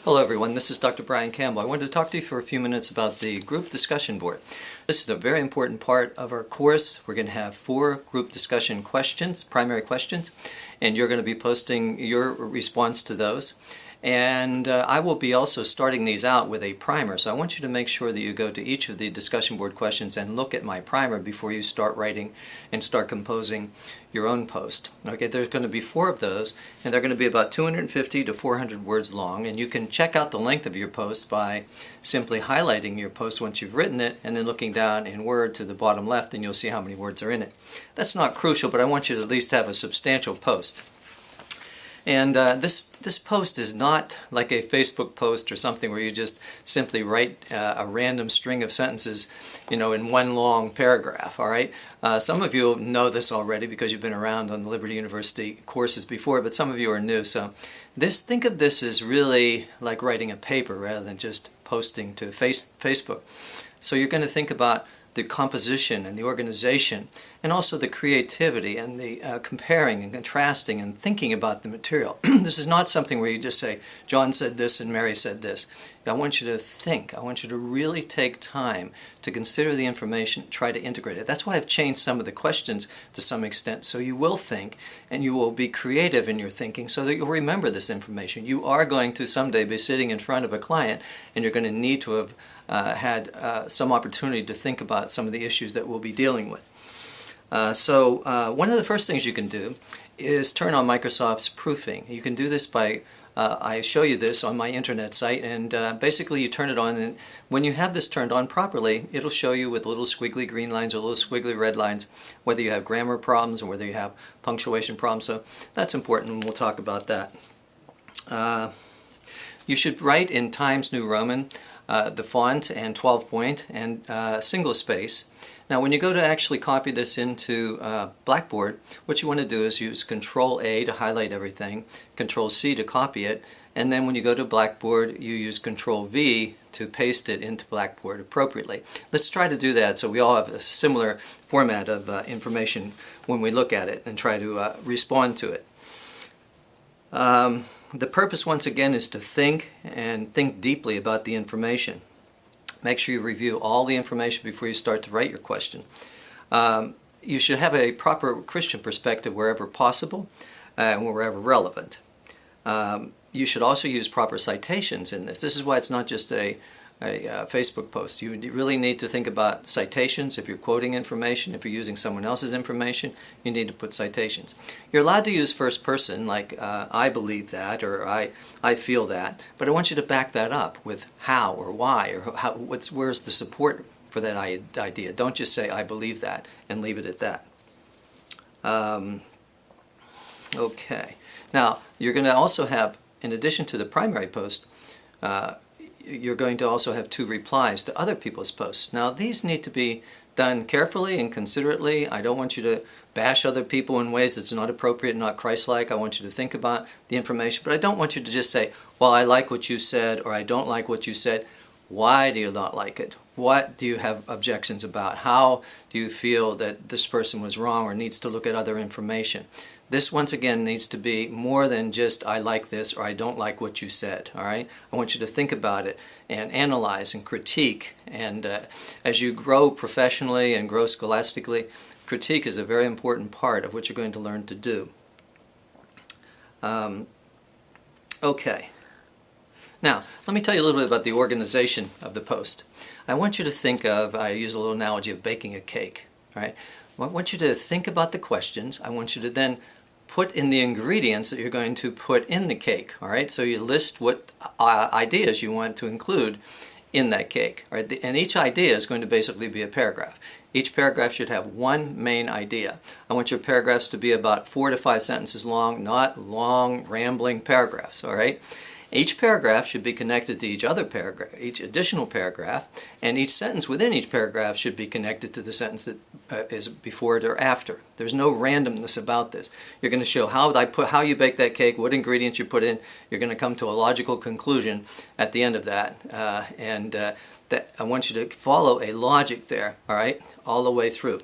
Hello everyone, this is Dr. Brian Campbell. I wanted to talk to you for a few minutes about the group discussion board. This is a very important part of our course. We're going to have 4 group discussion questions, primary questions, and you're going to be posting your response to those. And I will be also starting these out with a primer, so I want you to make sure that you go to each of the discussion board questions and look at my primer before you start writing and start composing your own post. Okay, there's going to be 4 of those, and they're going to be about 250 to 400 words long, and you can check out the length of your post by simply highlighting your post once you've written it and then looking down in Word to the bottom left, and you'll see how many words are in it. That's not crucial, but I want you to at least have a substantial post. And this post is not like a Facebook post or something where you just simply write a random string of sentences, in one long paragraph, all right? Some of you know this already because you've been around on the Liberty University courses before, but some of you are new. So think of this as really like writing a paper rather than just posting to Facebook. So you're going to think about the composition and the organization and also the creativity and the comparing and contrasting and thinking about the material. This is not something where you just say, John said this and Mary said this. I want you to think. I want you to really take time to consider the information, try to integrate it. That's why I've changed some of the questions to some extent, so you will think and you will be creative in your thinking so that you'll remember this information. You are going to someday be sitting in front of a client and you're going to need to have had some opportunity to think about some of the issues that we'll be dealing with. So one of the first things you can do is turn on Microsoft's proofing. You can do this by, I show you this on my internet site, and basically you turn it on, and when you have this turned on properly, it'll show you with little squiggly green lines or little squiggly red lines whether you have grammar problems or whether you have punctuation problems. So that's important, and we'll talk about that. You should write in Times New Roman, the font, and 12 point, and single space. Now when you go to actually copy this into Blackboard, what you want to do is use Control-A to highlight everything, Control-C to copy it, and then when you go to Blackboard you use Control-V to paste it into Blackboard appropriately. Let's try to do that so we all have a similar format of information when we look at it and try to respond to it. The purpose, once again, is to think and think deeply about the information. Make sure you review all the information before you start to write your question. You should have a proper Christian perspective wherever possible and wherever relevant. You should also use proper citations in this. This is why it's not just a Facebook post. You really need to think about citations. If you're quoting information, if you're using someone else's information, you need to put citations. You're allowed to use first person, like I believe that, or I feel that, but I want you to back that up with how or why, or where's the support for that idea. Don't just say I believe that and leave it at that. Okay. Now you're going to also have, in addition to the primary post, you're going to also have 2 replies to other people's posts. Now these need to be done carefully and considerately. I don't want you to bash other people in ways that's not appropriate, not Christ-like. I want you to think about the information, but I don't want you to just say, well, I like what you said, or I don't like what you said. Why do you not like it? What do you have objections about? How do you feel that this person was wrong or needs to look at other information? This, once again, needs to be more than just I like this or I don't like what you said, all right? I want you to think about it and analyze and critique. And as you grow professionally and grow scholastically, critique is a very important part of what you're going to learn to do. Okay. Now, let me tell you a little bit about the organization of the post. I want you to think of, I use a little analogy of baking a cake, all right? I want you to think about the questions. I want you to then put in the ingredients that you're going to put in the cake, all right? So you list what ideas you want to include in that cake, all right? And each idea is going to basically be a paragraph. Each paragraph should have one main idea. I want your paragraphs to be about 4 to 5 sentences long, not long, rambling paragraphs, all right? Each paragraph should be connected to each other paragraph, each additional paragraph, and each sentence within each paragraph should be connected to the sentence that is before it or after. There's no randomness about this. You're going to show how you bake that cake, what ingredients you put in. You're going to come to a logical conclusion at the end of that, that I want you to follow a logic there, all right, all the way through.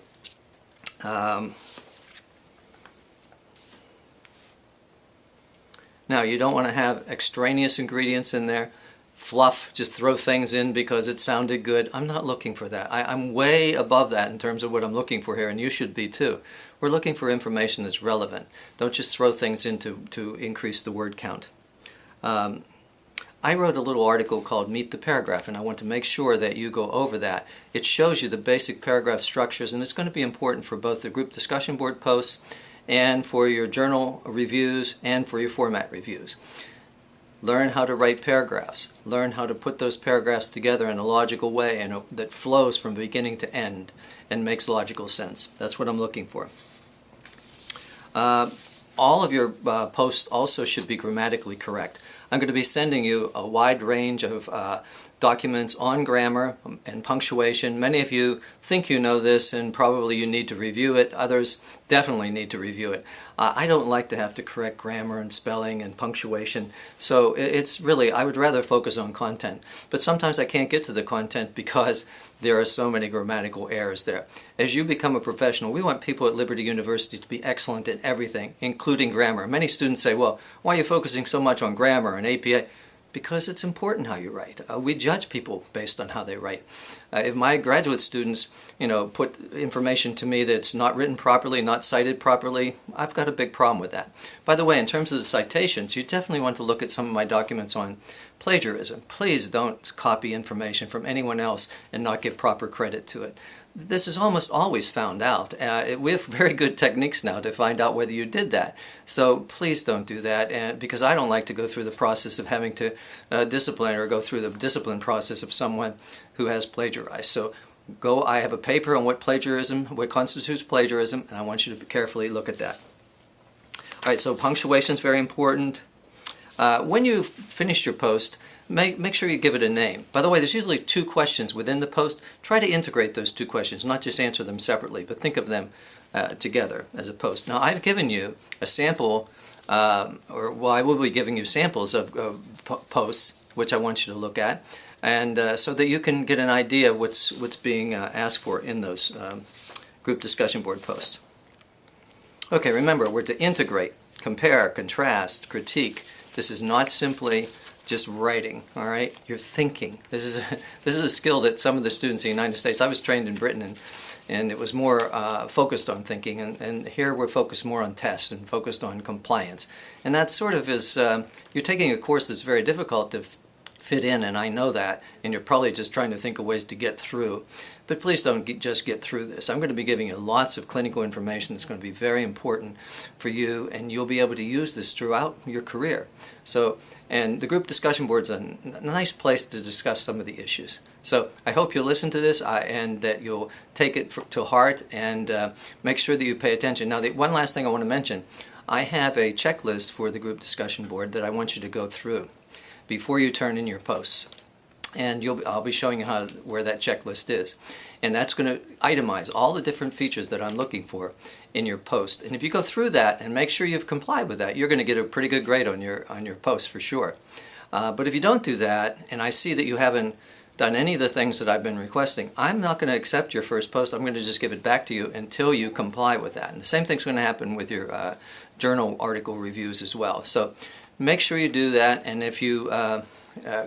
Now, you don't want to have extraneous ingredients in there. Fluff, just throw things in because it sounded good. I'm not looking for that. I'm way above that in terms of what I'm looking for here, and you should be too. We're looking for information that's relevant. Don't just throw things in to increase the word count. I wrote a little article called Meet the Paragraph, and I want to make sure that you go over that. It shows you the basic paragraph structures, and it's going to be important for both the group discussion board posts and for your journal reviews and for your format reviews. Learn how to write paragraphs. Learn how to put those paragraphs together in a logical way and that flows from beginning to end and makes logical sense. That's what I'm looking for. All of your posts also should be grammatically correct. I'm going to be sending you a wide range of documents on grammar and punctuation. Many of you think you know this and probably you need to review it. Others definitely need to review it. I don't like to have to correct grammar and spelling and punctuation, so it's really, I would rather focus on content. But sometimes I can't get to the content because there are so many grammatical errors there. As you become a professional, we want people at Liberty University to be excellent in everything, including grammar. Many students say, well, why are you focusing so much on grammar and APA? Because it's important how you write. We judge people based on how they write. If my graduate students, put information to me that's not written properly, not cited properly, I've got a big problem with that. By the way, in terms of the citations, you definitely want to look at some of my documents on plagiarism. Please don't copy information from anyone else and not give proper credit to it. This is almost always found out. We have very good techniques now to find out whether you did that. So please don't do that, because I don't like to go through the process of having to discipline or go through the discipline process of someone who has plagiarized. So I have a paper on what constitutes plagiarism, and I want you to carefully look at that. All right, so punctuation is very important. When you've finished your post, make sure you give it a name. By the way, there's usually 2 questions within the post. Try to integrate those 2 questions, not just answer them separately, but think of them together as a post. Now, I've given you a sample, I will be giving you samples of posts, which I want you to look at, and so that you can get an idea of what's being asked for in those group discussion board posts. Okay, remember, we're to integrate, compare, contrast, critique. This is not simply just writing, all right? You're thinking. This is a skill that some of the students in the United States, I was trained in Britain, and it was more focused on thinking, and here we're focused more on tests and focused on compliance. And that sort of is, you're taking a course that's very difficult to fit in, and I know that, and you're probably just trying to think of ways to get through. But please don't just get through this. I'm going to be giving you lots of clinical information that's going to be very important for you, and you'll be able to use this throughout your career. So, and the group discussion board's a nice place to discuss some of the issues. So I hope you'll listen to this and that you'll take it to heart and make sure that you pay attention. Now, one last thing I want to mention. I have a checklist for the group discussion board that I want you to go through before you turn in your posts. And I'll be showing you where that checklist is. And that's going to itemize all the different features that I'm looking for in your post. And if you go through that and make sure you've complied with that, you're going to get a pretty good grade on your post for sure. But if you don't do that, and I see that you haven't done any of the things that I've been requesting, I'm not going to accept your first post. I'm going to just give it back to you until you comply with that. And the same thing's going to happen with your journal article reviews as well. So make sure you do that, and if you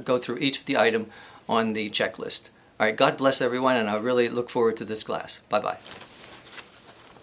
go through each of the items on the checklist. All right, God bless everyone, and I really look forward to this class. Bye-bye.